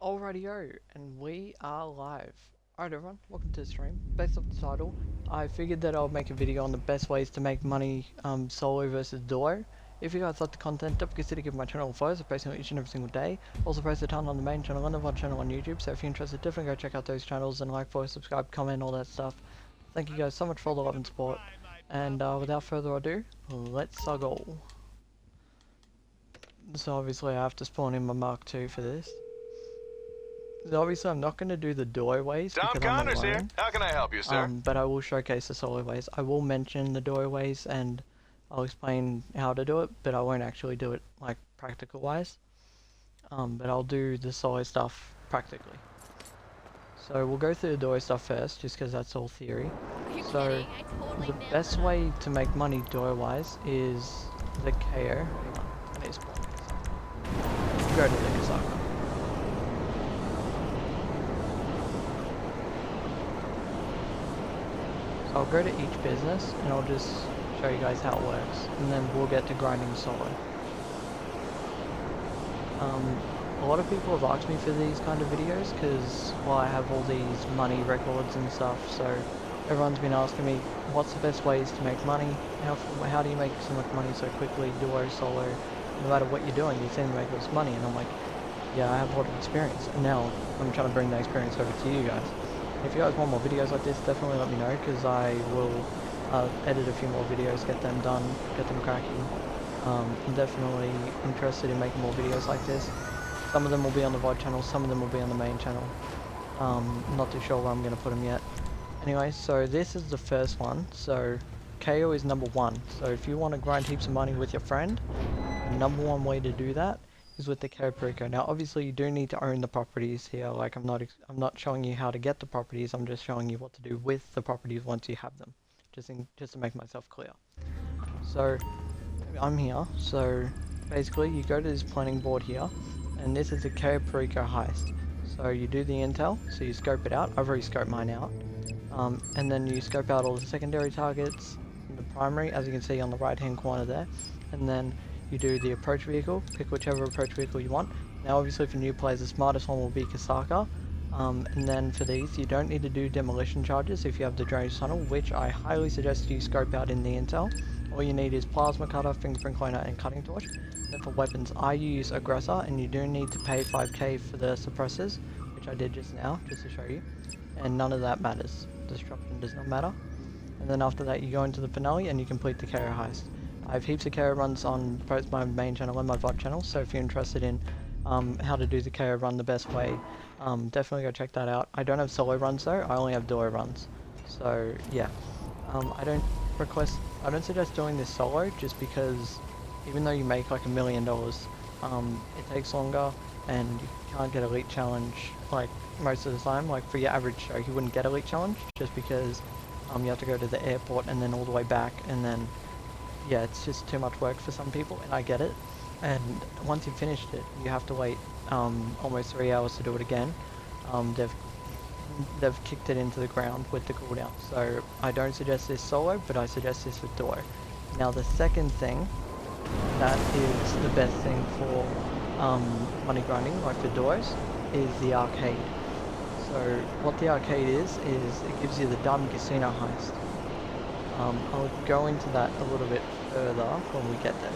Alrighty-o, and we are live. Alright everyone, welcome to the stream. Based off the title, I figured that I'll make a video on the best ways to make money solo versus duo. If you guys like the content, don't forget to give my channel a follow. I post each and every single day. Also post a ton on the main channel and the VOD channel on YouTube, so if you're interested, definitely go check out those channels and like, follow, subscribe, comment, all that stuff. Thank you guys so much for all the love and support. And without further ado, let's go. So obviously I have to spawn in my Mark II for this. So obviously I'm not going to do the doorways because I'm alone. Here. How can I help you, sir? But I will showcase the solo ways. I will mention the doorways and I'll explain how to do it, but I won't actually do it like practical wise. But I'll do the solo stuff practically. So we'll go through the doorway stuff first, just because that's all theory. So the best way to make money door-wise is the KO. Hang on, I need to spawn this. Go to the kosakta. So I'll go to each business and I'll just show you guys how it works, and then we'll get to grinding solo. A lot of people have asked me for these kind of videos because, well, I have all these money records and stuff, so everyone's been asking me what's the best ways to make money, how do you make so much money so quickly, duo, solo, no matter what you're doing, you seem to make all this money. And I'm like, yeah, I have a lot of experience, and now I'm trying to bring that experience over to you guys. If you guys want more videos like this, definitely let me know, because I will edit a few more videos, get them done, get them cracking. I'm definitely interested in making more videos like this. Some of them will be on the VOD channel, some of them will be on the main channel. Not too sure where I'm going to put them yet. Anyway, so this is the first one. So KO is number 1. So if you want to grind heaps of money with your friend, the number 1 way to do that is with the Terrobyte. Now obviously you do need to own the properties here. Like I'm not showing you how to get the properties, I'm just showing you what to do with the properties once you have them. Just to make myself clear. So I'm here, so basically you go to this planning board here, and this is the Terrobyte heist. So you do the intel, so you scope it out. I've already scoped mine out. And then you scope out all the secondary targets, the primary, as you can see on the right hand corner there, and then you do the approach vehicle, pick whichever approach vehicle you want. Now obviously for new players the smartest one will be kosakta, and then for these you don't need to do demolition charges if you have the drainage tunnel, which I highly suggest you scope out in the intel. All you need is plasma cutter, fingerprint cloner and cutting torch. Then for weapons I use aggressor, and you do need to pay 5k for the suppressors, which I did just now, just to show you, and none of that matters. Destruction does not matter. And then after that you go into the finale and you complete the KO heist. I have heaps of KO runs on both my main channel and my VOD channel, so if you're interested in how to do the KO run the best way, definitely go check that out. I don't have solo runs though, I only have duo runs. So yeah, I don't suggest doing this solo, just because even though you make like $1 million, it takes longer and you can't get elite challenge like most of the time. Like for your average show you wouldn't get elite challenge, just because you have to go to the airport and then all the way back, and then yeah, it's just too much work for some people, and I get it. And once you've finished it, you have to wait almost 3 hours to do it again. They've kicked it into the ground with the cooldown, so I don't suggest this solo, but I suggest this with duo. Now the second thing that is the best thing for money grinding, like for duos, is the arcade. So what the arcade is it gives you the diamond casino heist. I'll go into that a little bit further when we get there.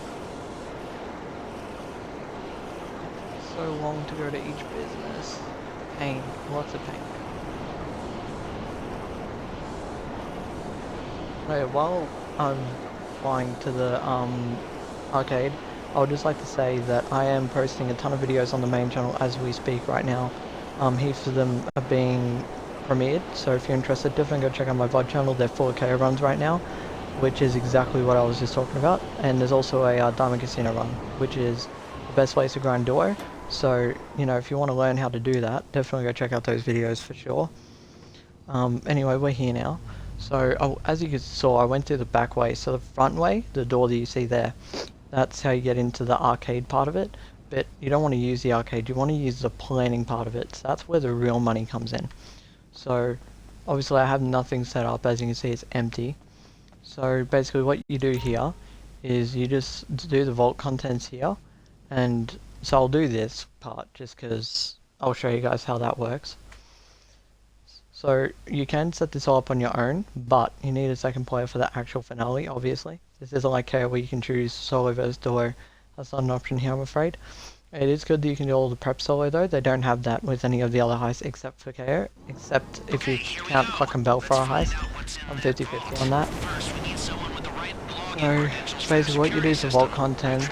So long to go to each business. Pain, lots of pain. Okay, while I'm flying to the arcade, I would just like to say that I am posting a ton of videos on the main channel as we speak right now. Heaps of them are being premiered, so if you're interested, definitely go check out my VOD channel. They're 4K runs right now, which is exactly what I was just talking about. And there's also a Diamond Casino run, which is the best place to grind duo. So, you know, if you want to learn how to do that, definitely go check out those videos for sure. Anyway, we're here now. So, as you saw, I went through the back way. So the front way, the door that you see there, that's how you get into the arcade part of it. But you don't want to use the arcade, you want to use the planning part of it. So that's where the real money comes in. So obviously I have nothing set up, as you can see it's empty. So basically what you do here is you just do the vault contents here, and so I'll do this part just because I'll show you guys how that works. So you can set this all up on your own, but you need a second player for the actual finale, obviously. This isn't like KO where you can choose solo versus duo. That's not an option here, I'm afraid. It is good that you can do all the prep solo though. They don't have that with any of the other heists except for KO, except if you count Cluck and Bell for a heist. I'm 50-50 on that. So basically what you do for vault contents,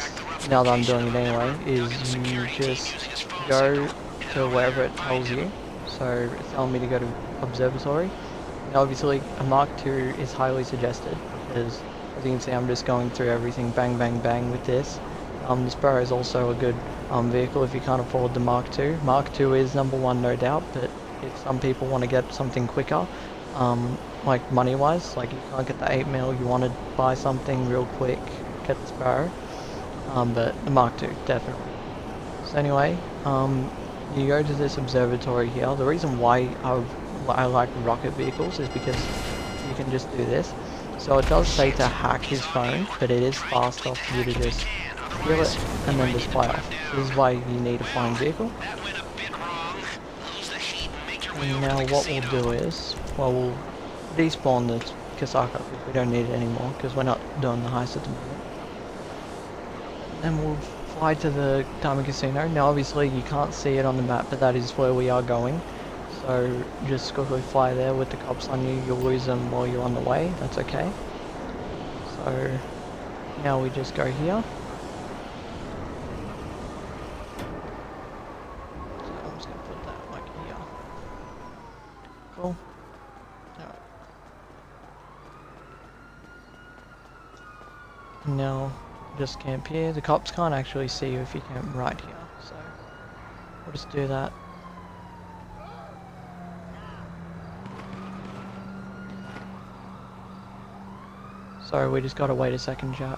now that I'm doing it anyway, is you just go to wherever it tells you. So it's telling me to go to observatory. Now obviously a Mark II is highly suggested because as you can see I'm just going through everything bang bang bang with this. The Sparrow is also a good vehicle if you can't afford the Mark II. Mark II is number one no doubt, but if some people want to get something quicker, like money wise, like you can't get the 8 mil, you want to buy something real quick, get the Sparrow, but the Mark II definitely. So anyway, you go to this observatory here. The reason why I like rocket vehicles is because you can just do this. So it does say to hack his phone, but it is faster for you to just kill it and then just fly off. This is why you need a flying vehicle. And now what we'll do is, well, we'll despawn the kosakta because we don't need it anymore because we're not doing the heist at the moment. Then we'll fly to the Diamond Casino. Now obviously you can't see it on the map, but that is where we are going. So just quickly fly there with the cops on you. You'll lose them while you're on the way. That's okay. So now we just go here. So I'm just gonna put that like here. Cool. Alright. Now just camp here. The cops can't actually see you if you camp right here. So we'll just do that. Sorry, we just gotta wait a second, chat.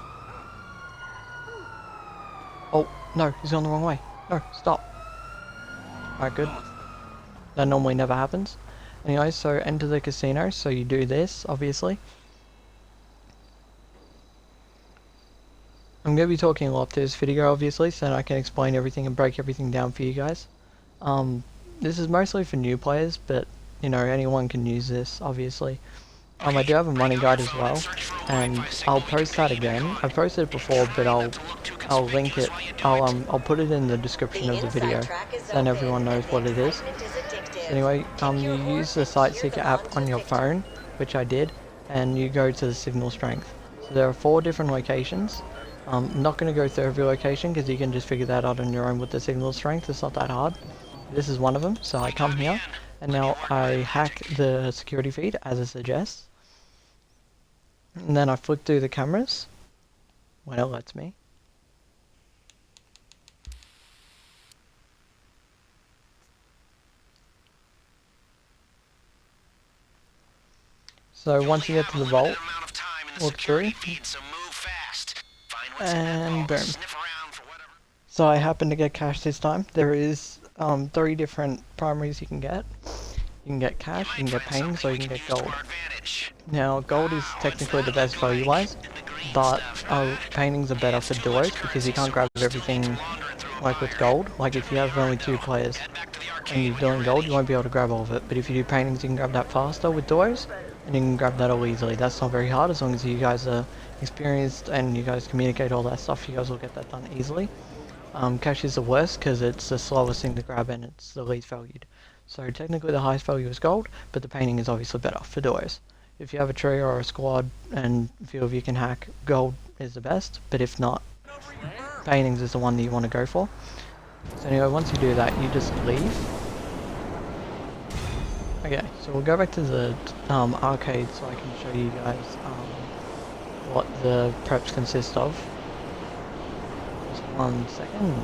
Oh, no, he's gone the wrong way. No, stop. Alright, good. That normally never happens. Anyway, so enter the casino, so you do this, obviously. I'm going to be talking a lot to this video, obviously, so that I can explain everything and break everything down for you guys. This is mostly for new players, but, you know, anyone can use this, obviously. I do have a money guide as well, and I'll post that again. I've posted it before, but I'll link it. I'll put it in the description of the video, so then everyone knows what it is. Anyway, you use the Sightseeker app on your phone, which I did, and you go to the signal strength. So there are 4 different locations. I'm not going to go through every location because you can just figure that out on your own with the signal strength. It's not that hard. This is one of them, so I come here. And now I hack the security feed as it suggests. And then I flick through the cameras when it lets me. So once you get to the vault, look through, and boom. So I happen to get cash this time. There is 3 different primaries you can get. You can get cash, you can get paintings, or you can get gold. Now, gold is technically the best value-wise, but paintings are better for duos because you can't grab everything like with gold. Like if you have only 2 players and you're doing gold, you won't be able to grab all of it. But if you do paintings, you can grab that faster with duos, and you can grab that all easily. That's not very hard as long as you guys are experienced and you guys communicate all that stuff. You guys will get that done easily. Cash is the worst because it's the slowest thing to grab and it's the least valued. So technically the highest value is gold, but the painting is obviously better for duos. If you have a trio or a squad and a few of you can hack, gold is the best, but if not, paintings is the one that you want to go for. So anyway, once you do that, you just leave. Okay, so we'll go back to the arcade so I can show you guys what the preps consist of. Just 1 second.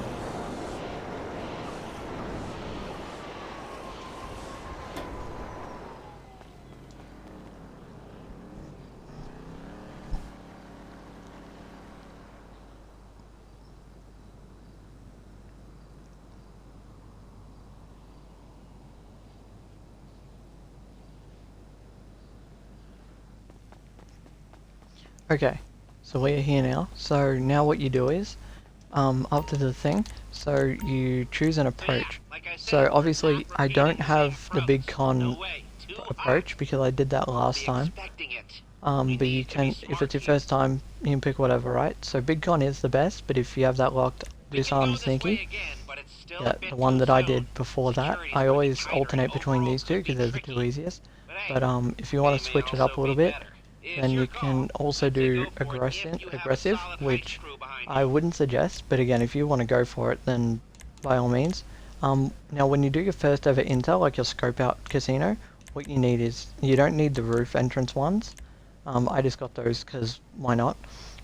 Okay, so we're here now. So now what you do is, after the thing, So you choose an approach. So obviously I don't have the big con approach because I did that last time. But you can, if it's your first time, you can pick whatever, right? So big con is the best, but if you have that locked, do silent and sneaky. Yeah, the one that I did before that. I always alternate between these two because they're the two easiest. But if you want to switch it up a little bit, then you can also do aggressive, which I wouldn't suggest. But again, if you want to go for it, then by all means. Now, when you do your first ever intel, like your scope out casino, what you need is, you don't need the roof entrance ones. I just got those because why not?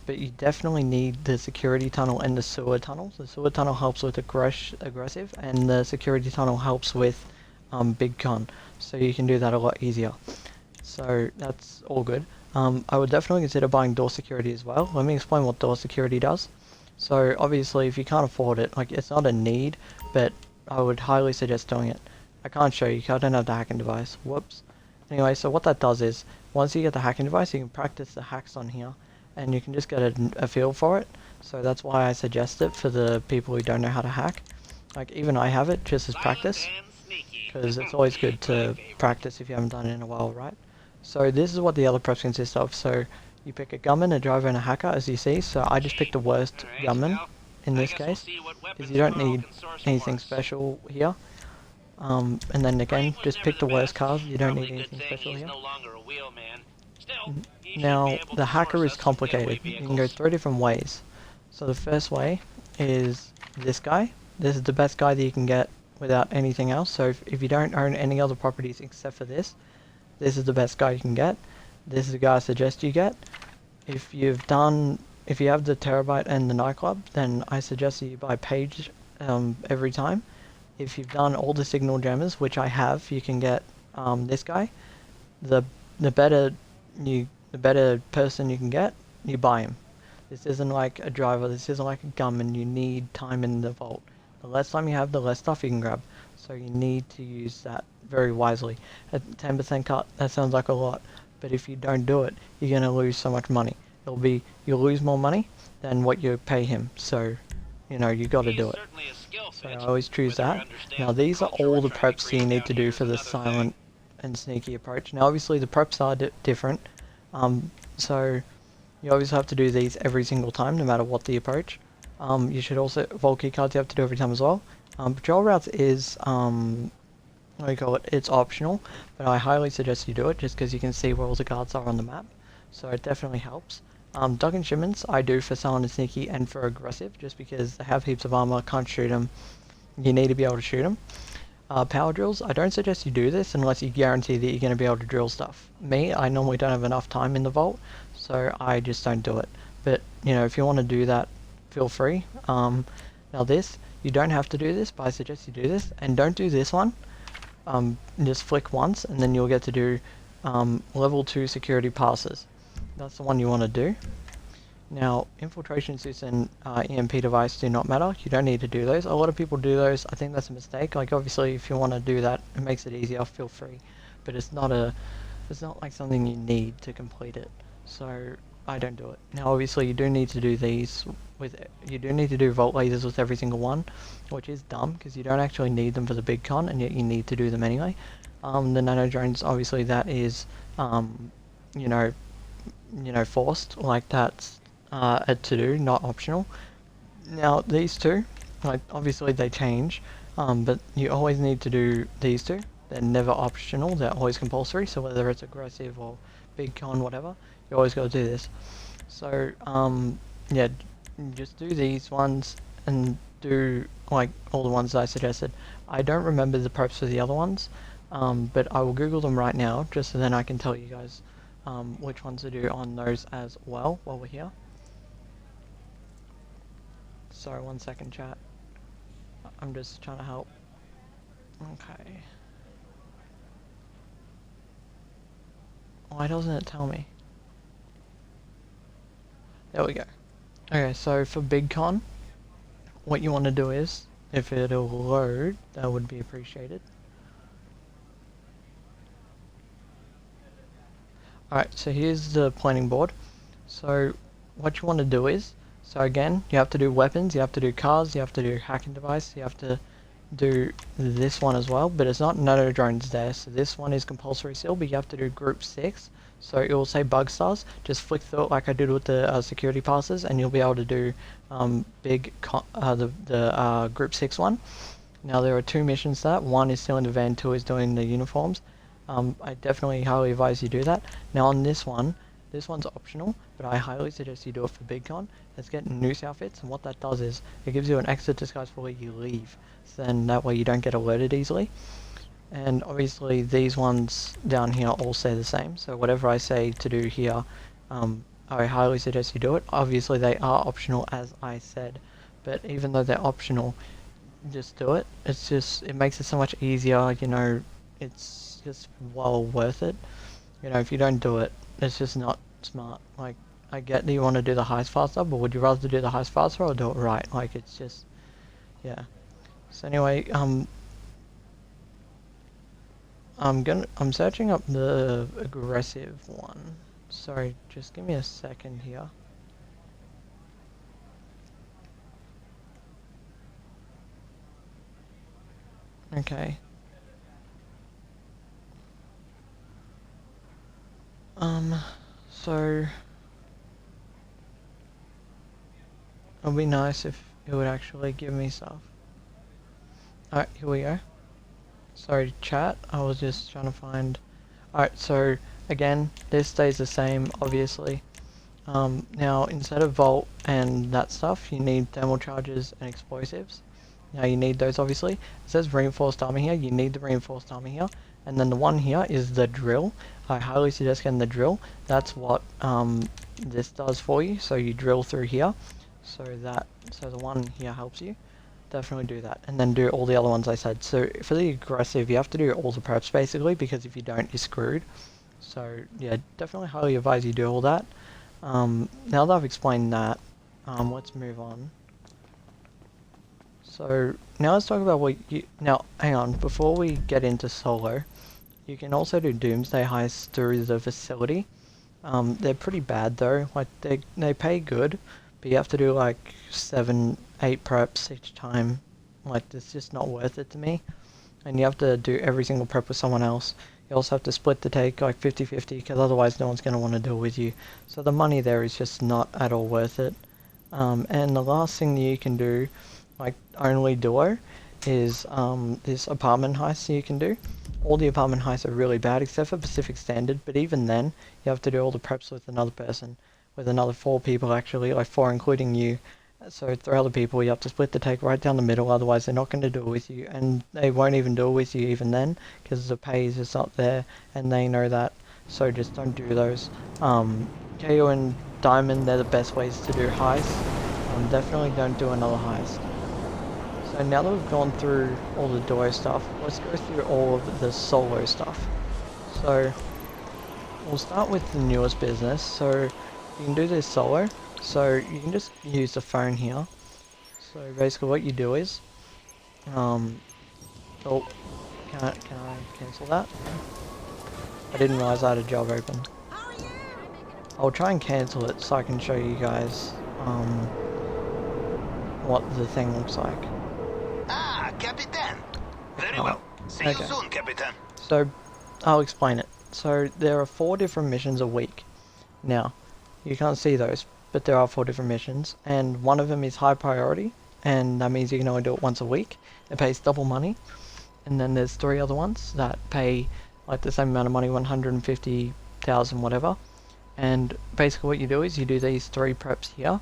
But you definitely need the security tunnel and the sewer tunnel. The sewer tunnel helps with aggressive, and the security tunnel helps with big con. So you can do that a lot easier. So that's all good. I would definitely consider buying door security as well. Let me explain what door security does. So obviously if you can't afford it, like it's not a need, but I would highly suggest doing it. I can't show you because I don't have the hacking device. Whoops. Anyway, so what that does is, once you get the hacking device, you can practice the hacks on here, and you can just get a feel for it. So that's why I suggest it for the people who don't know how to hack. Like even I have it just as practice, because it's always good to practice if you haven't done it in a while, right? So this is what the other preps consist of. So you pick a gunman, a driver, and a hacker, as you see. So I just picked the worst gunman in this case, because you don't need anything special here. And then again, just pick the worst cars, you don't need anything special here. Now, the hacker is complicated. You can go 3 different ways. So the first way is this guy. This is the best guy that you can get without anything else. So if you don't own any other properties except for this is the best guy you can get. This is the guy I suggest you get. If you have the Terrobyte and the nightclub, then I suggest that you buy Page every time. If you've done all the signal jammers, which I have, you can get this guy. The better person you can get, you buy him. This isn't like a driver, this isn't like a gunman, you need time in the vault. The less time you have, the less stuff you can grab. So you need to use that very wisely. At 10% cut, that sounds like a lot, but if you don't do it, you're going to lose so much money. You'll lose more money than what you pay him, so, you know, you got to do it. So I always choose that. Now these are all the preps you need to do for the silent and sneaky approach. Now obviously the preps are different, so you always have to do these every single time, no matter what the approach. You should also, vault key cards you have to do every time as well. Patrol routes is, what do you call it, it's optional, but I highly suggest you do it just because you can see where all the guards are on the map, so it definitely helps. Duck and shipments I do for silent and sneaky and for aggressive, just because they have heaps of armor, can't shoot them, you need to be able to shoot them. Power drills, I don't suggest you do this unless you guarantee that you're going to be able to drill stuff. I normally don't have enough time in the vault, so I just don't do it. But, you know, if you want to do that, feel free. Now this, you don't have to do this, but I suggest you do this, and don't do this one. Just flick once, and then you'll get to do level 2 security passes. That's the one you want to do. Now, infiltration suits and EMP device do not matter. You don't need to do those. A lot of people do those. I think that's a mistake. Like, obviously, if you want to do that, it makes it easier. Feel free, but it's not like something you need to complete it. So I don't do it. Now, obviously, you do need to do these you do need to do vault lasers with every single one, which is dumb because you don't actually need them for the big con, and yet you need to do them anyway. The nano drones, obviously, that is, you know, forced. Like that's a to-do, not optional. Now these two, like obviously they change, but you always need to do these two. They're never optional, they're always compulsory, so whether it's aggressive or big con, whatever, you always got to do this. So yeah, just do these ones and do like all the ones that I suggested. I don't remember the preps for the other ones, but I will Google them right now just so then I can tell you guys which ones to do on those as well while we're here. Sorry, 1 second, chat. I'm just trying to help. Okay. Why doesn't it tell me? There we go. Okay, so for big con, what you want to do is, if it'll load, that would be appreciated. Alright, so here's the planning board. So what you want to do is, So again, you have to do weapons, you have to do cars, you have to do hacking device, you have to do this one as well, but it's not nano drones there. So this one is compulsory still, but you have to do group 6. So it will say bug stars. Just flick through it like I did with the security passes, and you'll be able to do the group 6 one. Now there are 2 missions to that. One is still in the van, 2 is doing the uniforms. I definitely highly advise you do that. Now on this one's optional, but I highly suggest you do it for BigCon. Let's get noose outfits, and what that does is it gives you an extra disguise for where you leave. So then that way you don't get alerted easily. And obviously these ones down here all say the same. So whatever I say to do here, I highly suggest you do it. Obviously they are optional as I said, but even though they're optional, just do it. It makes it so much easier, you know, it's just well worth it. You know, if you don't do it, it's just not smart. Like, I get that you want to do the heist faster, but would you rather do the heist faster or do it right? Like, it's just, yeah. So anyway, I'm searching up the aggressive one. Sorry, just give me a second here. Okay. So it'd be nice if it would actually give me stuff. Alright, here we go. Sorry, chat, I was just trying to find... Alright, so again, this stays the same, obviously. Now, instead of Volt and that stuff, you need thermal charges and explosives. Now, you need those, obviously. It says reinforced armor here, you need the reinforced armor here. And then the one here is the drill. I highly suggest getting the drill. That's what this does for you. So you drill through here. So the one here helps you. Definitely do that. And then do all the other ones I said. So for the aggressive, you have to do all the preps, basically, because if you don't, you're screwed. So, yeah, definitely highly advise you do all that. Now that I've explained that, let's move on. So now let's talk about now hang on, before we get into solo, you can also do doomsday heists through the facility. They're pretty bad though, like they pay good, but you have to do like 7-8 preps each time. Like, it's just not worth it to me. And you have to do every single prep with someone else. You also have to split the take like 50-50, because otherwise no one's going to want to deal with you. So the money there is just not at all worth it. And the last thing that you can do, like only duo, is this apartment heist you can do. All the apartment heists are really bad except for Pacific Standard, but even then you have to do all the preps with another person, with another 4 people actually, like 4 including you. So 3 other people, you have to split the take right down the middle, otherwise they're not going to do it with you, and they won't even do it with you even then, because the pay is just not there, and they know that, so just don't do those. KO and Diamond, they're the best ways to do heists. Definitely don't do another heist. So now that we've gone through all the duo stuff, let's go through all of the solo stuff. So we'll start with the newest business. So you can do this solo. So you can just use the phone here. So basically what you do is, oh, can I cancel that? I didn't realize I had a job open. I'll try and cancel it so I can show you guys what the thing looks like. Ah, Capitan. Very well. See you soon, Capitan. So I'll explain it. So there are 4 different missions a week. Now, you can't see those, but there are 4 different missions, and one of them is high priority, and that means you can only do it once a week. It pays double money. And then there's 3 other ones that pay like the same amount of money, 150,000 whatever. And basically what you do is you do these 3 preps here.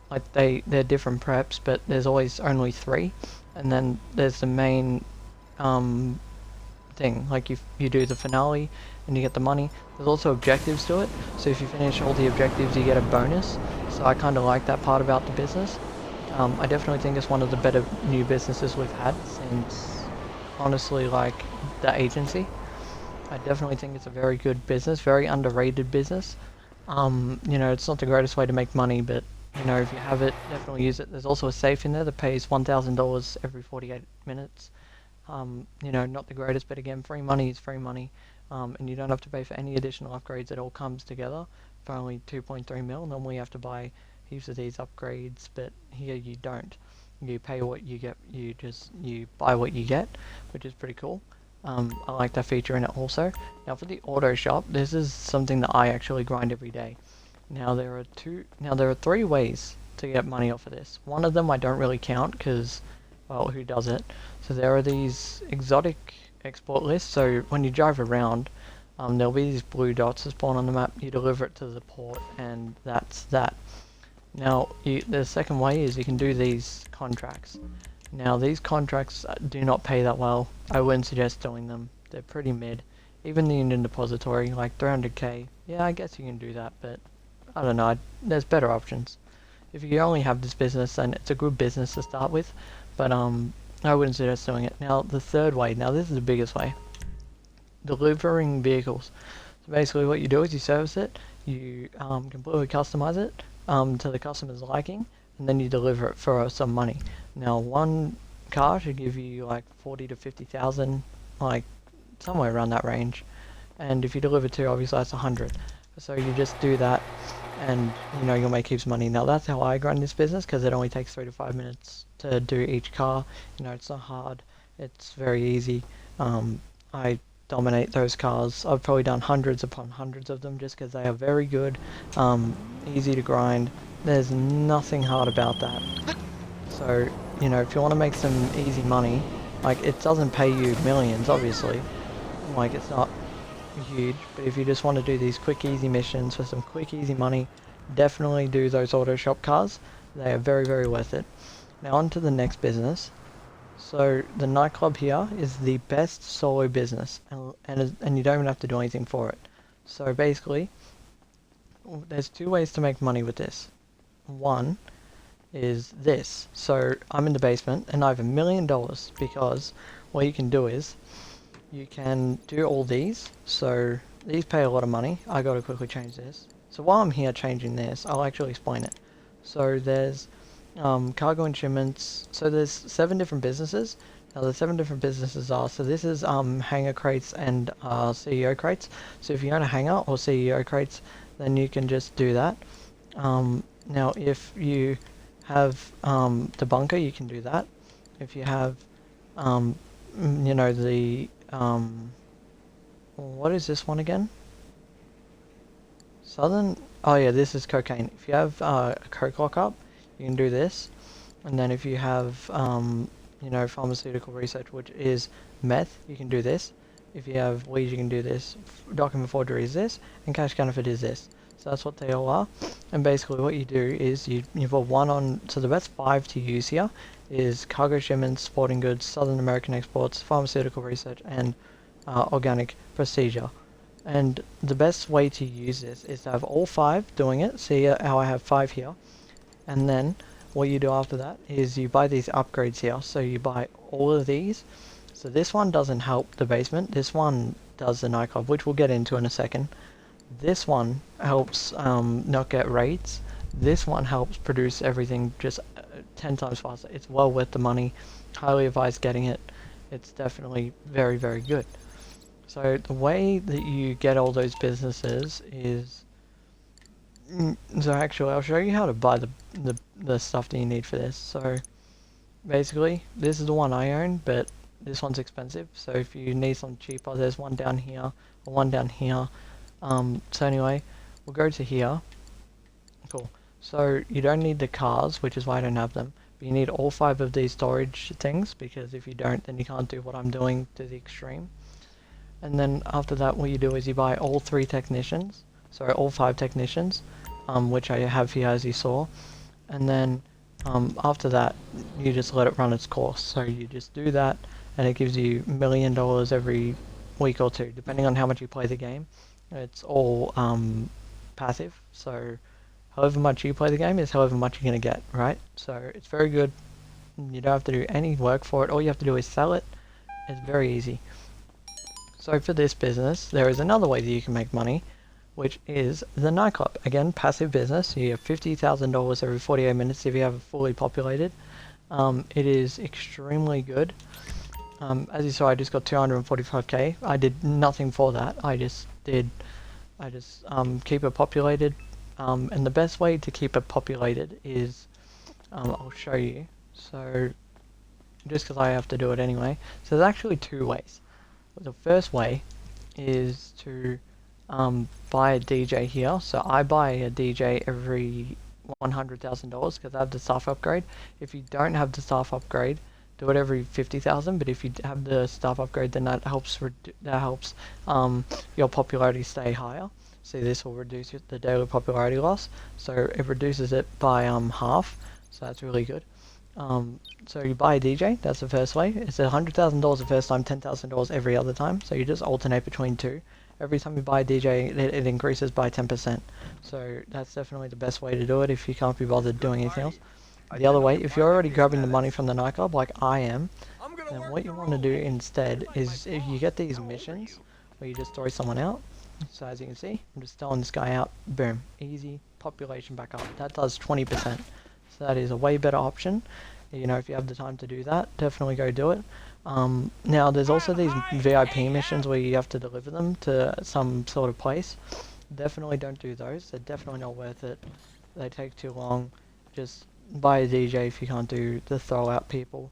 Like they're different preps, but there's always only 3. And then there's the main thing, like you do the finale and you get the money. There's also objectives to it, so if you finish all the objectives you get a bonus. So I kind of like that part about the business. I definitely think it's one of the better new businesses we've had since, honestly, like the agency. I definitely think it's a very good business, very underrated business. You know, it's not the greatest way to make money, but you know, if you have it, definitely use it. There's also a safe in there that pays $1,000 every 48 minutes. You know, not the greatest, but again, free money is free money. And you don't have to pay for any additional upgrades. It all comes together for only 2.3 mil. Normally you have to buy, heaps of these upgrades, but here you don't. You pay what you get, you buy what you get, which is pretty cool. I like that feature in it also. Now for the auto shop, this is something that I actually grind every day. Now there are three ways to get money off of this. One of them I don't really count because, well, who does it? So there are these exotic export lists. So when you drive around, there'll be these blue dots that spawn on the map. You deliver it to the port, and that's that. Now the second way is you can do these contracts. Now these contracts do not pay that well. I wouldn't suggest doing them. They're pretty mid. Even the Indian Depository, like 300k, yeah, I guess you can do that, but I don't know, there's better options. If you only have this business, then it's a good business to start with, but I wouldn't suggest doing it. Now the third way, now this is the biggest way, delivering vehicles. So basically what you do is you service it, you completely customize it to the customer's liking, and then you deliver it for some money. Now one car should give you like 40 to 50,000, like somewhere around that range, and if you deliver two, obviously that's 100. So you just do that, and you know you'll make heaps of money. Now that's how I run this business, because it only takes 3 to 5 minutes to do each car. You know, it's not hard, it's very easy. I dominate those cars. I've probably done hundreds upon hundreds of them just because they are very good, easy to grind. There's nothing hard about that. So, you know, if you want to make some easy money, like, it doesn't pay you millions, obviously. Like, it's not huge, but if you just want to do these quick, easy missions for some quick, easy money, definitely do those auto shop cars. They are very, very worth it. Now, on to the next business. So, the nightclub here is the best solo business, and you don't even have to do anything for it. So, basically, there's two ways to make money with this. One is this. So I'm in the basement and I have $1 million, because what you can do is you can do all these. So these pay a lot of money. I gotta quickly change this. So while I'm here changing this, I'll actually explain it. So there's cargo and shipments. So there's 7 different businesses. Now the 7 different businesses are, so this is hangar crates and CEO crates. So if you own a hangar or CEO crates, then you can just do that. Now if you have the bunker, you can do that. If you have you know, the what is this one again? Southern, oh yeah, this is cocaine. If you have a coke lockup, you can do this. And then if you have you know, pharmaceutical research, which is meth, you can do this. If you have weed, you can do this. Document forgery is this, and cash counterfeit is this. So that's what they all are. And basically what you do is you put one on, so the best 5 to use here is cargo shipments, sporting goods, Southern American exports, pharmaceutical research, and organic procedure. And the best way to use this is to have all 5 doing it. See how I have 5 here. And then what you do after that is you buy these upgrades here. So you buy all of these. So this one doesn't help the basement. This one does the nightclub, which we'll get into in a second. This one helps not get raids. This one helps produce everything just 10 times faster. It's well worth the money. Highly advise getting it. It's definitely very, very good. So the way that you get all those businesses is... So actually, I'll show you how to buy the stuff that you need for this. So basically, this is the one I own, but this one's expensive. So if you need something cheaper, there's one down here, or one down here. So anyway, we'll go to here. Cool. So you don't need the cars, which is why I don't have them. But you need all 5 of these storage things, because if you don't, then you can't do what I'm doing to the extreme. And then after that, what you do is you buy all 3 technicians. Sorry, all 5 technicians, which I have here as you saw. And then after that, you just let it run its course. So you just do that, and it gives you $1 million every week or 2, depending on how much you play the game. It's all passive, so however much you play the game is however much you're going to get, right? So it's very good. You don't have to do any work for it. All you have to do is sell it. It's very easy. So for this business, there is another way that you can make money, which is the nightclub. Again, passive business. You have $50,000 every 48 minutes if you have it fully populated. It is extremely good. As you saw, I just got 245k. I did nothing for that. I just keep it populated. And the best way to keep it populated is, I'll show you. So, just because I have to do it anyway. So there's actually two ways. The first way is to buy a DJ here. So I buy a DJ every $100,000 because I have the staff upgrade. If you don't have the staff upgrade, do it every 50,000. But if you have the staff upgrade, then that helps your popularity stay higher. So this will reduce the daily popularity loss. So it reduces it by half. So that's really good. So you buy a DJ, that's the first way. It's $100,000 the first time, $10,000 every other time. So you just alternate between two. Every time you buy a DJ, it increases by 10%. So that's definitely the best way to do it if you can't be bothered doing anything else. The other way, if you're already grabbing the money from the nightclub like I am, then what you want to do instead is if you get these missions where you just throw someone out. So as you can see, I'm just throwing this guy out. Boom, easy, population back up. That does 20%. So that is a way better option. You know, if you have the time to do that, definitely go do it. Now there's also these VIP missions where you have to deliver them to some sort of place. Definitely don't do those. They're definitely not worth it. They take too long. Just buy a DJ if you can't do the throw out people.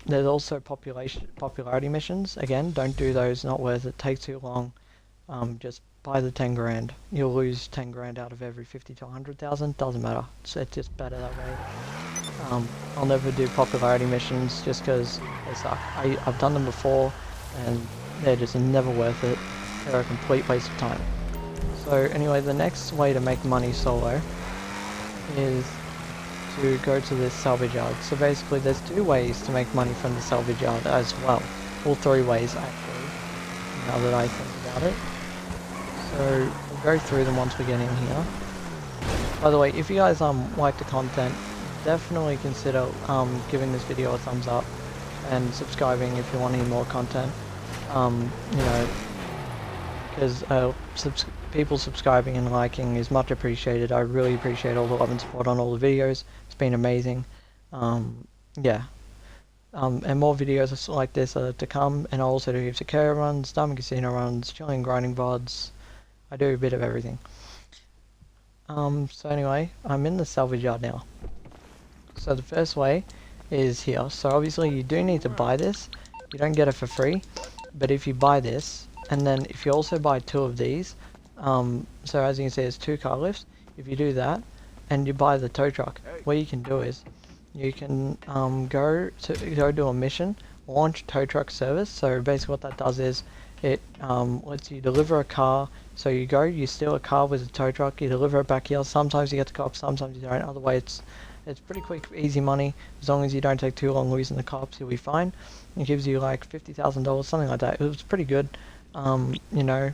There's also popularity missions. Again, don't do those. Not worth it. Take too long. Just buy the 10 grand. You'll lose 10 grand out of every 50 to 100,000. Doesn't matter. It's just better that way. I'll never do popularity missions just because they suck. I've done them before and they're just never worth it. They're a complete waste of time. So anyway, the next way to make money solo is to go to this salvage yard. So basically there's two ways to make money from the salvage yard as well. All three ways actually, now that I think about it. So we'll go through them once we get in here. By the way, if you guys like the content, definitely consider giving this video a thumbs up and subscribing if you want any more content. You know, because people subscribing and liking is much appreciated. I really appreciate all the love and support on all the videos. It's been amazing. Yeah. And more videos like this are to come, and I also do heaps of career runs, diamond casino runs, chilling grinding VODs. I do a bit of everything. So anyway, I'm in the salvage yard now. So the first way is here. So obviously you do need to buy this. You don't get it for free. But if you buy this, and then if you also buy two of these, so as you can see there's two car lifts. If you do that, and you buy the tow truck, what you can do is, you can go do a mission, launch tow truck service. So basically what that does is, it lets you deliver a car. So you steal a car with a tow truck, you deliver it back here. Sometimes you get the cops, sometimes you don't. Otherwise it's pretty quick, easy money. As long as you don't take too long losing the cops, you'll be fine. It gives you like $50,000, something like that. It was pretty good, you know.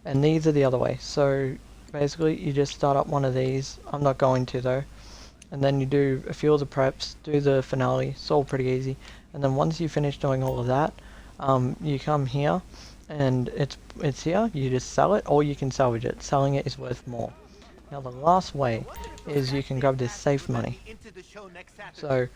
And these are the other way. So basically you just start up one of these. I'm not going to though. And then you do a few of the preps, do the finale. It's all pretty easy. And then once you finish doing all of that, you come here, and it's here. You just sell it, or you can salvage it. Selling it is worth more. Now the last way is you can grab this safe money. So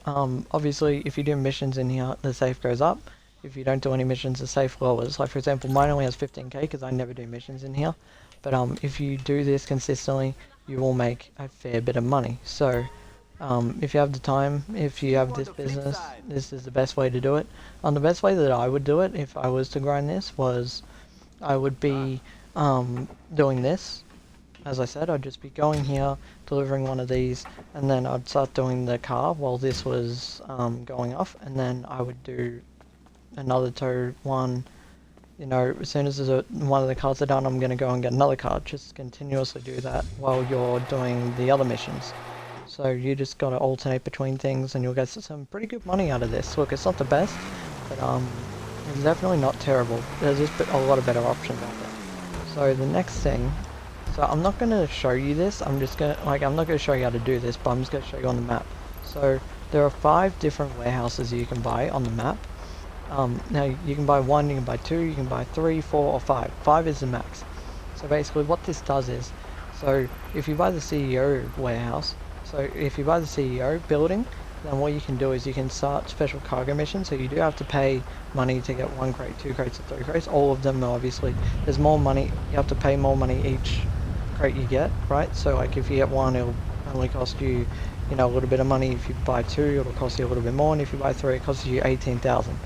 obviously if you do missions in here, the safe goes up. If you don't do any missions, the safe lowers. Like for example, mine only has 15k because I never do missions in here. But if you do this consistently, you will make a fair bit of money. So if you have the time, if you have this business, this is the best way to do it. The best way that I would do it if I was to grind this was, I would be doing this. As I said, I'd just be going here, delivering one of these, and then I'd start doing the car while this was going off, and then I would do another tow one. You know, as soon as one of the cars are done, I'm going to go and get another car. Just continuously do that while you're doing the other missions. So you just got to alternate between things, and you'll get some pretty good money out of this. Look, it's not the best, but it's definitely not terrible. There's just a lot of better options out there. So the next thing, so I'm not going to show you this. I'm not going to show you how to do this, but I'm just going to show you on the map. So there are 5 different warehouses you can buy on the map. Now you can buy 1, you can buy 2, you can buy 3, 4 or 5. 5 is the max. So basically what this does is, so if you buy the CEO warehouse, so if you buy the CEO building, then what you can do is you can start special cargo missions. So you do have to pay money to get 1 crate, 2 crates or 3 crates. All of them obviously, there's more money, you have to pay more money each crate you get, right? So like if you get one, it'll only cost you, you know, a little bit of money. If you buy two, it'll cost you a little bit more, and if you buy three, it costs you 18,000.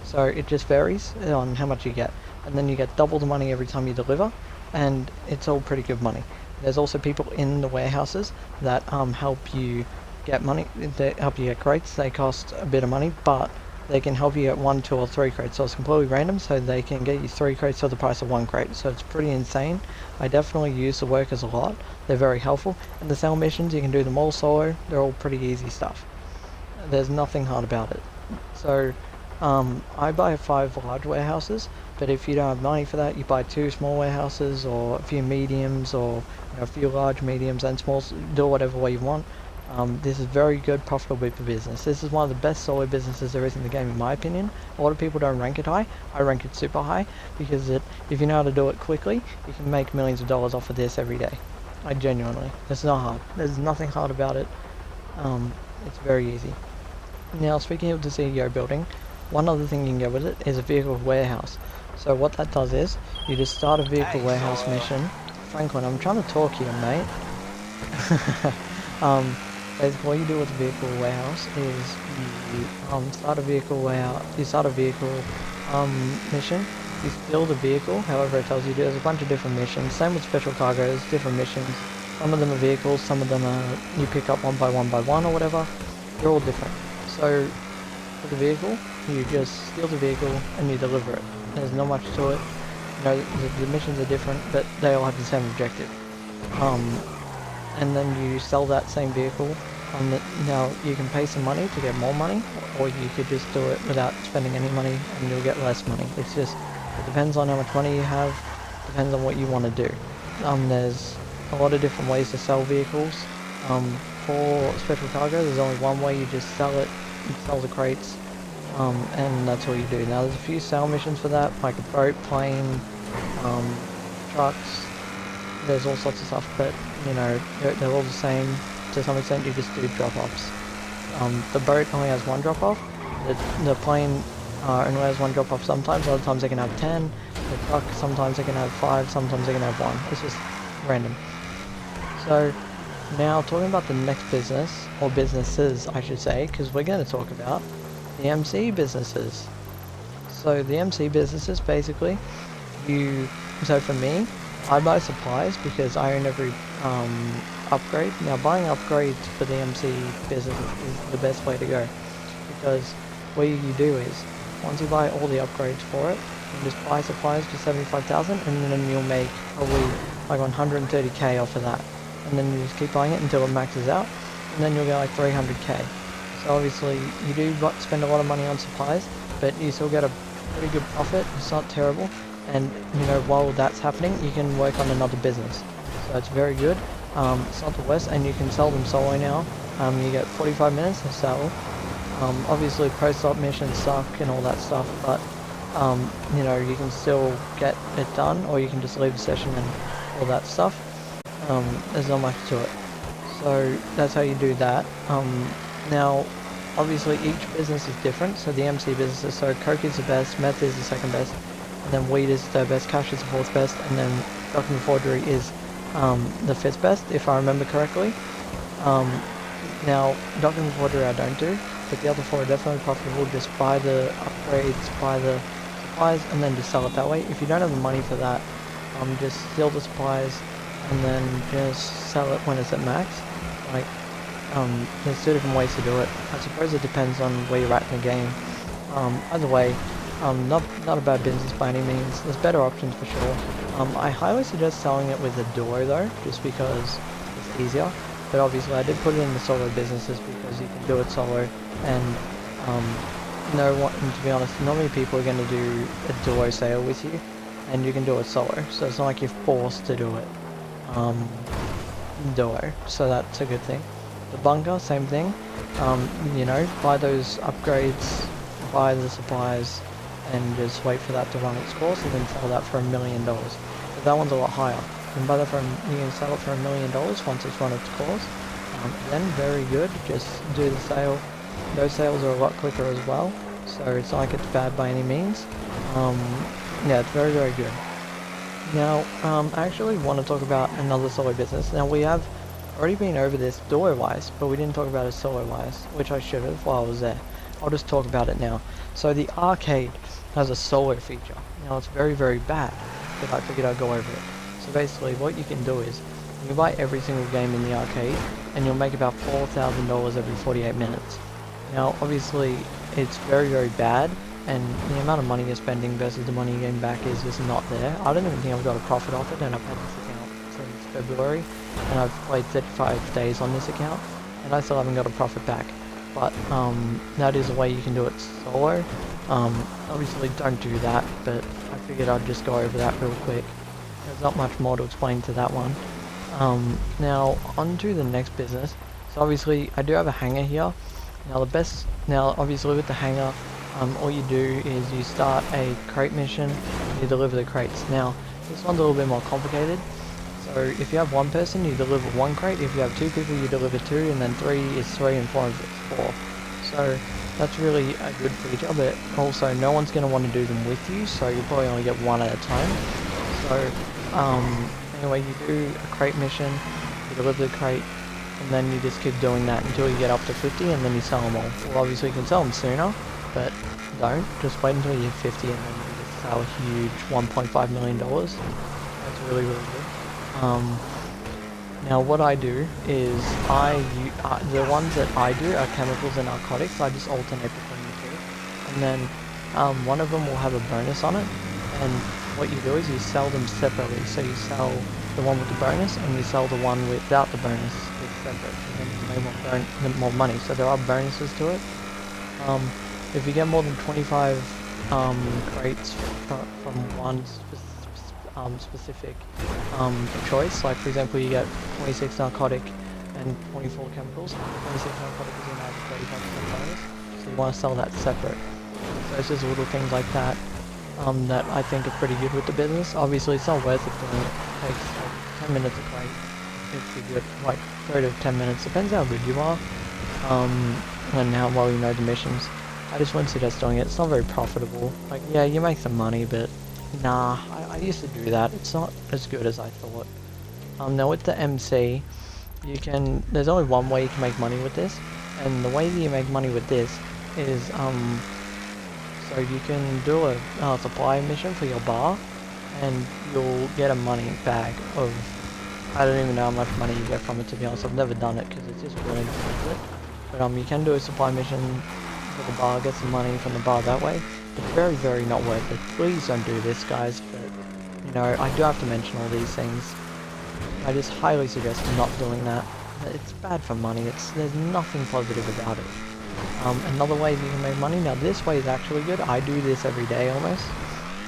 So it just varies on how much you get, and then you get double the money every time you deliver, and it's all pretty good money. There's also people in the warehouses that help you get money. They help you get crates. They cost a bit of money, but they can help you get 1, 2, or 3 crates. So it's completely random. So they can get you 3 crates for the price of 1 crate. So it's pretty insane. I definitely use the workers a lot. They're very helpful. And the sale missions, you can do them all solo. They're all pretty easy stuff. There's nothing hard about it. So I buy 5 large warehouses, but if you don't have money for that, you buy 2 small warehouses or a few mediums, or you know, a few large, mediums, and smalls. Do whatever way you want. This is very good, profitable for business. This is one of the best solo businesses there is in the game, in my opinion. A lot of people don't rank it high. I rank it super high because if you know how to do it quickly, you can make millions of dollars off of this every day. I genuinely. It's not hard. There's nothing hard about it. It's very easy. Now, speaking of the CEO building, one other thing you can get with it is a vehicle warehouse. So what that does is, you just start a vehicle warehouse mission. Franklin, I'm trying to talk here, mate. Basically what you do with a vehicle warehouse is you start a vehicle warehouse, you start a vehicle mission, you steal the vehicle, however it tells you to. There's a bunch of different missions, same with special cargoes, different missions. Some of them are vehicles, some of them are you pick up one by one or whatever. They're all different. So for the vehicle, you just steal the vehicle and you deliver it. There's not much to it. You know, the missions are different, but they all have the same objective. And then you sell that same vehicle. Now you can pay some money to get more money, or you could just do it without spending any money and you'll get less money. It depends on how much money you have, depends on what you want to do. There's a lot of different ways to sell vehicles. For special cargo, there's only one way. You just sell it, you sell the crates, and that's all you do. Now there's a few sale missions for that, like a boat, plane, trucks. There's all sorts of stuff, but you know, they're all the same to some extent. You just do drop-offs. The boat only has 1 drop-off. The plane only has 1 drop-off sometimes. Other times they can have 10. The truck, sometimes they can have 5, sometimes they can have 1. It's just random. So now talking about the next business, or businesses I should say, because we're going to talk about the MC businesses. So the MC businesses, basically, so for me, I buy supplies because I own every upgrade. Now buying upgrades for the MC business is the best way to go, because what you do is, once you buy all the upgrades for it, you just buy supplies for 75,000, and then you'll make probably like 130k off of that. And then you just keep buying it until it maxes out, and then you'll get like 300k. So obviously you do spend a lot of money on supplies, but you still get a pretty good profit. It's not terrible. And you know, while that's happening, you can work on another business. So it's very good. It's not the worst, and you can sell them solo now. You get 45 minutes to sell. Obviously post-op missions suck and all that stuff, but you know, you can still get it done, or you can just leave the session and all that stuff. There's not much to it. So that's how you do that. Now, obviously each business is different. So the MC businesses, so Coke is the best, Meth is the second best, and then Weed is the third best, Cash is the fourth best, and then Document Forgery is the fifth best, if I remember correctly. Now, Document Forgery I don't do, but the other 4 are definitely profitable. Just buy the upgrades, buy the supplies, and then just sell it that way. If you don't have the money for that, just steal the supplies and then just sell it when it's at max. Like, there's 2 different ways to do it. I suppose it depends on where you're at in the game. Either way, not a bad business by any means. There's better options for sure. I highly suggest selling it with a duo though, just because it's easier. But obviously I did put it in the solo businesses because you can do it solo, and to be honest, not many people are going to do a duo sale with you, and you can do it solo. So it's not like you're forced to do it duo. So that's a good thing. The bunker, same thing. You know, buy those upgrades, buy the supplies, and just wait for that to run its course, and then sell that for $1 million. But that one's a lot higher. You can buy that you can sell it for $1 million once it's run its course. Then very good. Just do the sale. Those sales are a lot quicker as well, so it's not like it's bad by any means. Yeah, it's very, very good. Now, I actually want to talk about another solo business. Now, we have already been over this duo-wise, but we didn't talk about it solo-wise, which I should have while I was there. I'll just talk about it now. So the arcade has a solo feature. Now, it's very, very bad, but I figured I'd go over it. So basically, what you can do is, you can buy every single game in the arcade, and you'll make about $4,000 every 48 minutes. Now, obviously, it's very, very bad, and the amount of money you're spending versus the money you're getting back is just not there. I don't even think I've got a profit off it, and I've had this account since February, and I've played 35 days on this account, and I still haven't got a profit back. But that is a way you can do it solo. Obviously don't do that, but I figured I'd just go over that real quick. There's not much more to explain to that one. Now on to the next business. So obviously I do have a hangar here. Now obviously with the hangar, all you do is you start a crate mission, and you deliver the crates. Now this one's a little bit more complicated. So if you have one person, you deliver one crate. If you have two people, you deliver two, and then 3 is 3 and 4 is 4. So that's really a good feature, but also no one's going to want to do them with you, so you'll probably only get one at a time. So anyway, you do a crate mission, you deliver the crate, and then you just keep doing that until you get up to 50, and then you sell them all. Well, obviously you can sell them sooner, but don't. Just wait until you hit 50, and then you just sell a huge $1.5 million. That's really, really good. Now what I do is the ones that I do are chemicals and narcotics. I just alternate between the two, and then one of them will have a bonus on it, and what you do is you sell them separately. So you sell the one with the bonus, and you sell the one without the bonus. It's separate, and then you make more money. So there are bonuses to it. If you get more than 25 crates from one specific choice, like for example you get 26 narcotic and 24 chemicals. 26 narcotic is going to have a 35% bonus, so you want to sell that separate. So it's just little things like that that I think are pretty good with the business. Obviously it's not worth it doing it. It takes like 10 minutes a crate. It's a good, like 30 to 10 minutes, depends how good you are and how well you know the missions. I just wouldn't suggest doing it. It's not very profitable. Like, yeah, you make some money, but nah, I used to do that. It's not as good as I thought. Now with the MC, there's only one way you can make money with this, and the way that you make money with this is, so you can do a supply mission for your bar, and you'll get a money bag of, I don't even know how much money you get from it, to be honest. I've never done it, because it's just really not worth it. But you can do a supply mission for the bar, get some money from the bar that way. It's very, very not worth it. Please don't do this, guys, but, you know, I do have to mention all these things. I just highly suggest not doing that. It's bad for money. There's nothing positive about it. Another way that you can make money, now this way is actually good, I do this every day almost,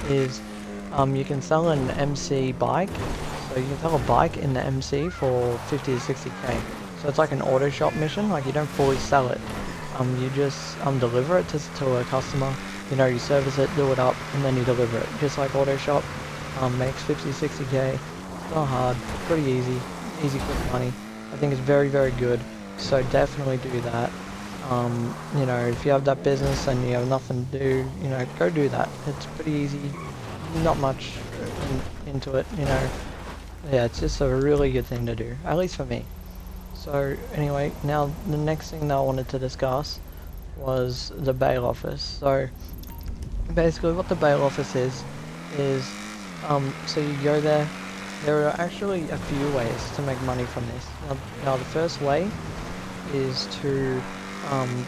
is you can sell an MC bike. So you can sell a bike in the MC for 50 to 60k. So it's like an auto shop mission, like you don't fully sell it. You just deliver it to a customer, you know, you service it, do it up, and then you deliver it. Just like auto shop, makes 50, 60k, it's not hard, pretty easy quick money. I think it's very, very good, so definitely do that. You know, if you have that business and you have nothing to do, you know, go do that. It's pretty easy, not much into it, you know. Yeah, it's just a really good thing to do, at least for me. So anyway, now the next thing that I wanted to discuss was the bail office. So basically what the bail office is so you go there. There are actually a few ways to make money from this. Now the first way is to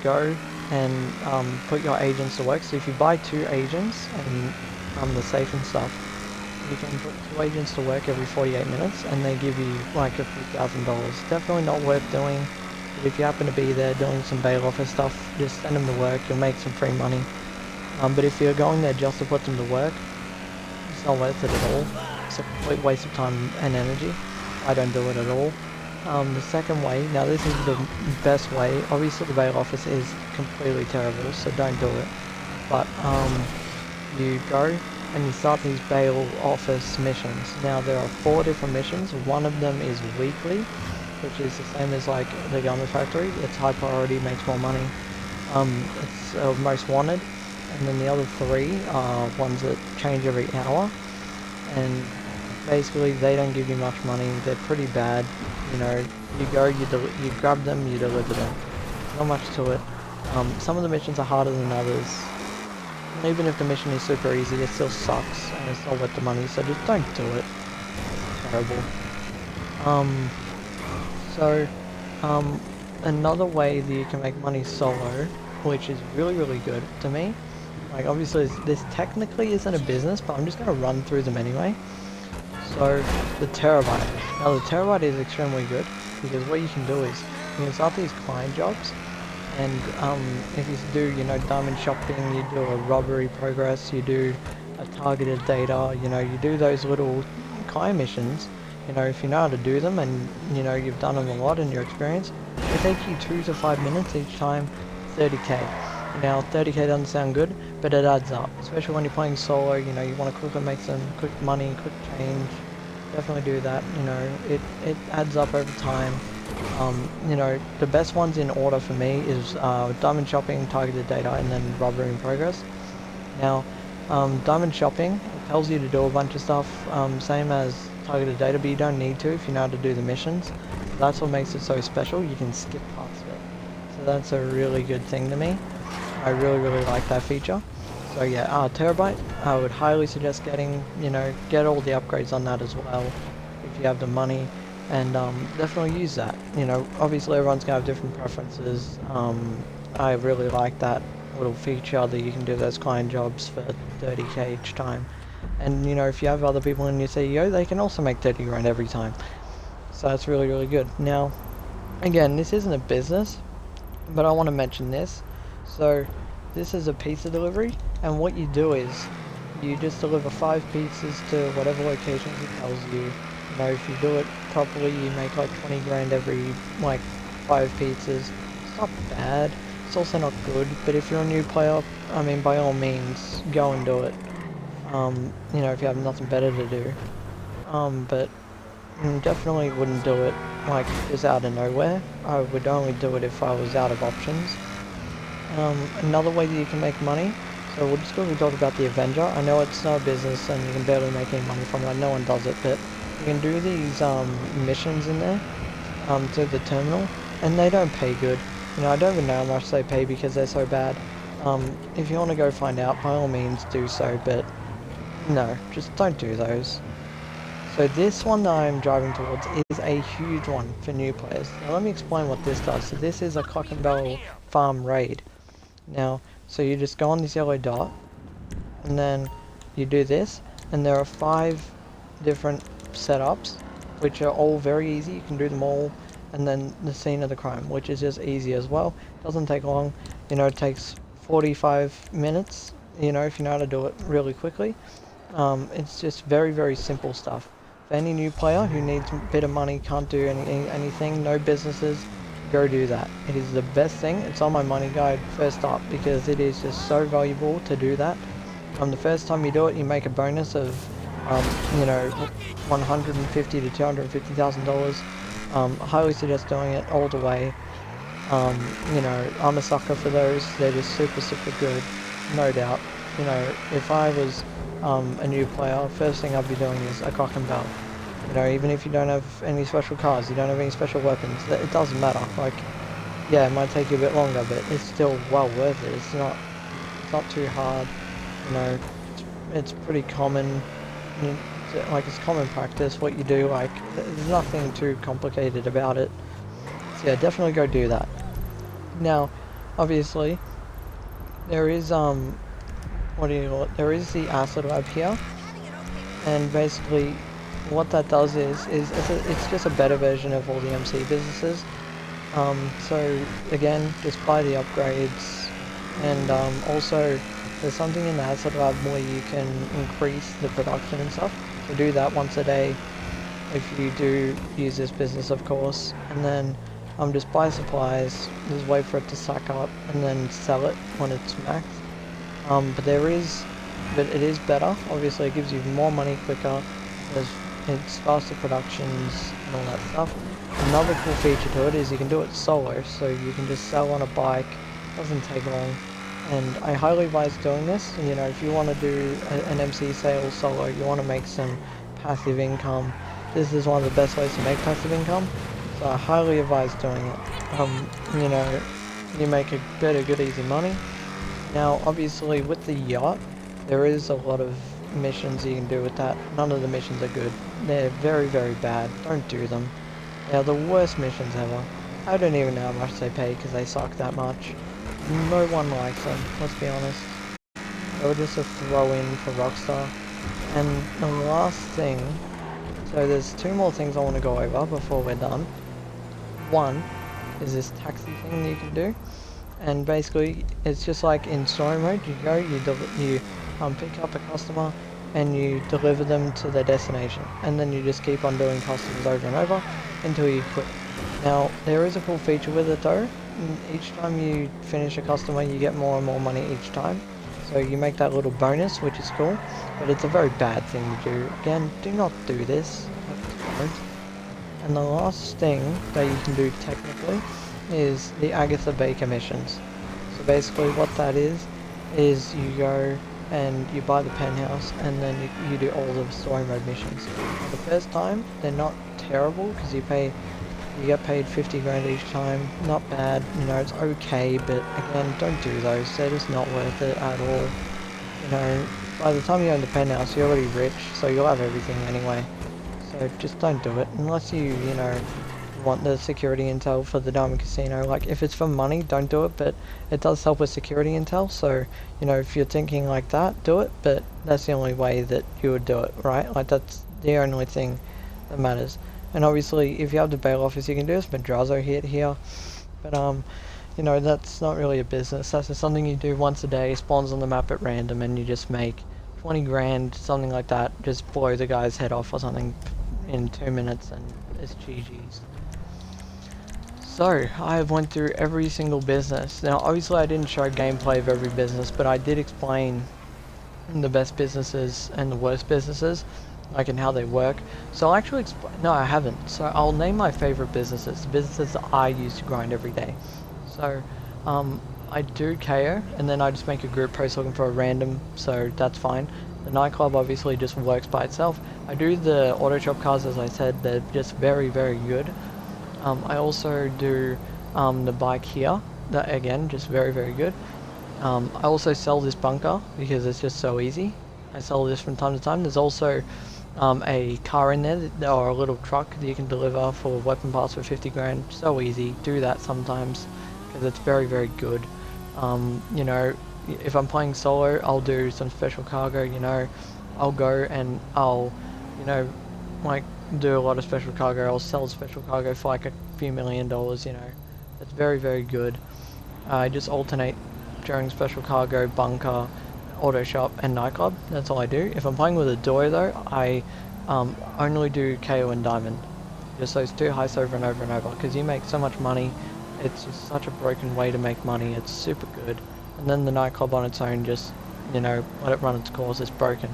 go and put your agents to work. So if you buy 2 agents and the safe and stuff, you can put 2 agents to work every 48 minutes and they give you like a few $1,000s. Definitely not worth doing, but if you happen to be there doing some bail office stuff, just send them to work, you'll make some free money. But if you're going there just to put them to work, it's not worth it at all. It's a complete waste of time and energy. I don't do it at all. The second way, now this is the best way, obviously the bail office is completely terrible, so don't do it. But you go and you start these bail office missions. Now there are 4 different missions. One of them is weekly, which is the same as like the gun factory. It's high priority, makes more money. It's most wanted. And then the other 3 are ones that change every hour. And basically they don't give you much money. They're pretty bad. You know, you go, you grab them, you deliver them. Not much to it. Some of the missions are harder than others. Even if the mission is super easy, it still sucks and it's not worth the money. So just don't do it. It's terrible. So, another way that you can make money solo, which is really good to me, like obviously this technically isn't a business, but I'm just going to run through them anyway. So, the Terrobyte. Now the Terrobyte is extremely good, because what you can do is, you can start these client jobs, and if you do, you know, diamond shopping, you do a robbery progress, you do a targeted data, you know, you do those little client missions. You know, if you know how to do them and, you know, you've done them a lot in your experience, it takes you 2 to 5 minutes each time, 30k. Now, 30k doesn't sound good, but it adds up. Especially when you're playing solo, you know, you want to quickly make some quick money, quick change. Definitely do that, you know, it adds up over time. You know, the best ones in order for me is diamond shopping, targeted data, and then robbery in progress. Now, diamond shopping tells you to do a bunch of stuff, same as targeted data, but you don't need to if you know how to do the missions. That's what makes it so special. You can skip parts of it. So that's a really good thing to me. I really like that feature. So yeah, Terrobyte, I would highly suggest getting, you know, get all the upgrades on that as well, if you have the money, and definitely use that. You know, obviously everyone's gonna have different preferences. I really like that little feature that you can do those client jobs for 30k each time. And you know, if you have other people in your CEO, they can also make 30 grand every time. So that's really good. Now, again, this isn't a business, but I want to mention this. So, this is a pizza delivery, and what you do is, you just deliver 5 pizzas to whatever location it tells you. You know, if you do it properly, you make like 20 grand every, like, 5 pizzas. It's not bad. It's also not good, but if you're a new player, I mean, by all means, go and do it. You know, if you have nothing better to do. But definitely wouldn't do it like just out of nowhere. I would only do it if I was out of options. Another way that you can make money, so we'll just quickly talk about the Avenger. I know it's not a business and you can barely make any money from it, no one does it, but you can do these missions in there to the terminal, and they don't pay good. You know, I don't even know how much they pay because they're so bad. If you want to go find out, by all means do so, but no, just don't do those. So this one that I'm driving towards is a huge one for new players. Now let me explain what this does. So this is a Cluck and Barrel farm raid. Now, so you just go on this yellow dot, and then you do this, and there are 5 different setups, which are all very easy. You can do them all, and then the scene of the crime, which is just easy as well. Doesn't take long. You know, it takes 45 minutes, you know, if you know how to do it really quickly. It's just very simple stuff. For any new player who needs a bit of money, can't do anything, no businesses, go do that. It is the best thing. It's on my money guide first up because it is just so valuable to do that. The first time you do it, you make a bonus of, you know, $150 to $250,000. Highly suggest doing it all the way. You know, I'm a sucker for those. They're just super good, no doubt. You know, if I was a new player, first thing I'd be doing is a cock and bell. You know, even if you don't have any special cars, you don't have any special weapons, it doesn't matter. Like, yeah, it might take you a bit longer, but it's still well worth it. It's not too hard. You know, it's pretty common. Like, it's common practice what you do. Like, there's nothing too complicated about it. So yeah, definitely go do that. Now, obviously, there is what do you call it? There is the acid lab here, and basically what that does is it's just a better version of all the MC businesses. So again, just buy the upgrades, and also there's something in the acid lab where you can increase the production and stuff. So do that once a day if you do use this business, of course, and then just buy supplies, just wait for it to sack up, and then sell it when it's maxed. But it is better. Obviously, it gives you more money quicker. It's faster productions and all that stuff. Another cool feature to it is you can do it solo, so you can just sell on a bike. Doesn't take long, and I highly advise doing this. You know, if you want to do an MC sale solo, you want to make some passive income. This is one of the best ways to make passive income, so I highly advise doing it. You know, you make a better, good, easy money. Now, obviously, with the yacht, there is a lot of missions you can do with that. None of the missions are good. They're very, very bad. Don't do them. They are the worst missions ever. I don't even know how much they pay because they suck that much. No one likes them, let's be honest. They were just a throw-in for Rockstar. And the last thing, so there's two more things I want to go over before we're done. One is this taxi thing that you can do. And basically, it's just like in story mode, you go, you pick up a customer, and you deliver them to their destination. And then you just keep on doing customers over and over until you quit. Now, there is a cool feature with it though. Each time you finish a customer, you get more and more money each time. So you make that little bonus, which is cool, but it's a very bad thing to do. Again, do not do this. And the last thing that you can do technically is the Agatha Baker missions. So basically what that is you go and you buy the penthouse and then you do all the story mode missions. The first time, they're not terrible because you get paid 50 grand each time. Not bad, you know, it's okay, but again, don't do those. They're just not worth it at all. You know, by the time you own the penthouse, you're already rich, so you'll have everything anyway. So just don't do it, unless you know, want the security intel for the Diamond Casino. Like, if it's for money, don't do it, but it does help with security intel, so, you know, if you're thinking like that, do it, but that's the only way that you would do it, right? Like, that's the only thing that matters. And obviously, if you have the bail office, you can do this Madrazo hit here, but, you know, that's not really a business. That's just something you do once a day, spawns on the map at random, and you just make 20 grand, something like that, just blow the guy's head off or something in 2 minutes, and it's GG's. So, I have went through every single business. Now, obviously I didn't show gameplay of every business, but I did explain the best businesses and the worst businesses, like in how they work. So I'll actually no, I haven't. So I'll name my favorite businesses, the businesses that I use to grind every day. So, I do KO, and then I just make a group post looking for a random, so that's fine. The nightclub obviously just works by itself. I do the auto shop cars, as I said, they're just very, very good. I also do the bike here, that again, just very, very good. I also sell this bunker because it's just so easy. I sell this from time to time. There's also a car in there, or a little truck that you can deliver for weapon parts for 50 grand. So easy. Do that sometimes because it's very, very good. You know, if I'm playing solo, I'll do some special cargo, you know. I'll go and I'll, you know, like, do a lot of special cargo. I'll sell special cargo for like a few $1 million, you know. It's very, very good. I just alternate during special cargo, bunker, auto shop, and nightclub. That's all I do. If I'm playing with a duo though, I only do KO and diamond. Just those two heists over and over and over, because you make so much money. It's just such a broken way to make money. It's super good. And then the nightclub on its own, just, you know, let it run its course. It's broken.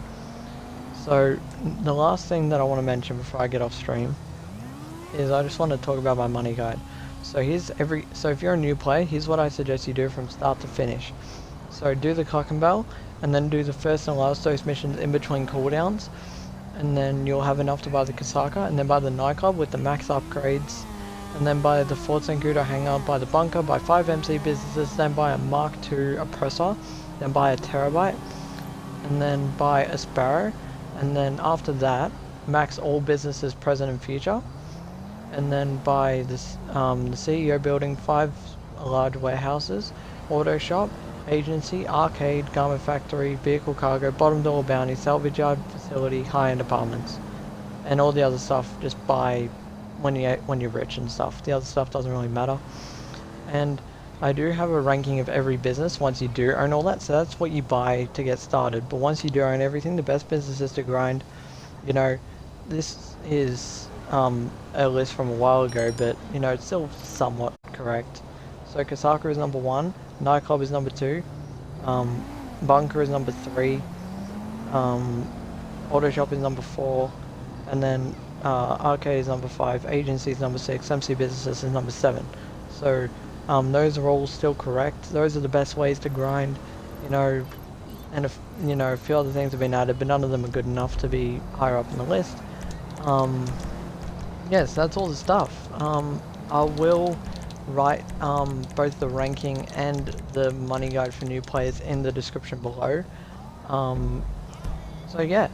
So the last thing that I want to mention before I get off stream is I just want to talk about my money guide. So so if you're a new player, here's what I suggest you do from start to finish. So do the cock and bell, and then do the first and last dose missions in between cooldowns, and then you'll have enough to buy the kosakta, and then buy the nightclub with the max upgrades, and then buy the Fort Sangudo hangar, buy the bunker, buy 5 MC businesses, then buy a Mark II oppressor, then buy a Terrobyte, and then buy a sparrow, and then after that, max all businesses present and future, and then buy this, the CEO building, 5 large warehouses, auto shop, agency, arcade, garment factory, vehicle cargo, bottom door bounty, salvage yard facility, high-end apartments, and all the other stuff just buy when you're rich and stuff. The other stuff doesn't really matter. And I do have a ranking of every business once you do own all that, so that's what you buy to get started. But once you do own everything, the best businesses to grind, you know, this is a list from a while ago, but you know, it's still somewhat correct. So kosakta is number 1, nightclub is number 2, bunker is number 3, auto shop is number 4, and then arcade is number 5, agency is number 6, MC businesses is number 7. So those are all still correct. Those are the best ways to grind. You know, and a few other things have been added, but none of them are good enough to be higher up in the list. Yes, that's all the stuff. I will write both the ranking and the money guide for new players in the description below. So yeah,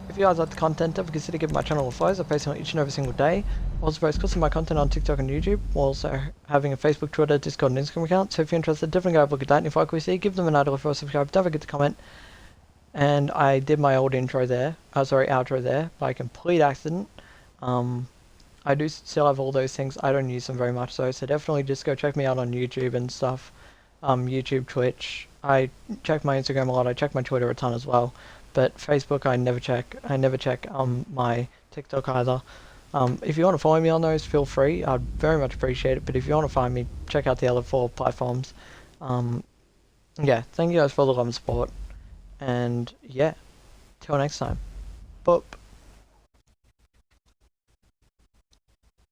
if you guys like the content, don't consider giving my channel a follow. I post on each and every single day. I also post custom my content on TikTok and YouTube, while also having a Facebook, Twitter, Discord, and Instagram account. So if you're interested, definitely go have a look at that. And if you like what you see, give them an idol if you're subscribed. Don't forget to comment. And I did my old intro there, outro there, by complete accident. I do still have all those things. I don't use them very much though, so definitely just go check me out on YouTube and stuff. YouTube, Twitch. I check my Instagram a lot. I check my Twitter a ton as well. But Facebook, I never check. I never check my TikTok either. If you want to follow me on those, feel free. I'd very much appreciate it. But if you want to find me, check out the other 4 platforms. Yeah, thank you guys for all the love and support. And yeah, till next time. Boop.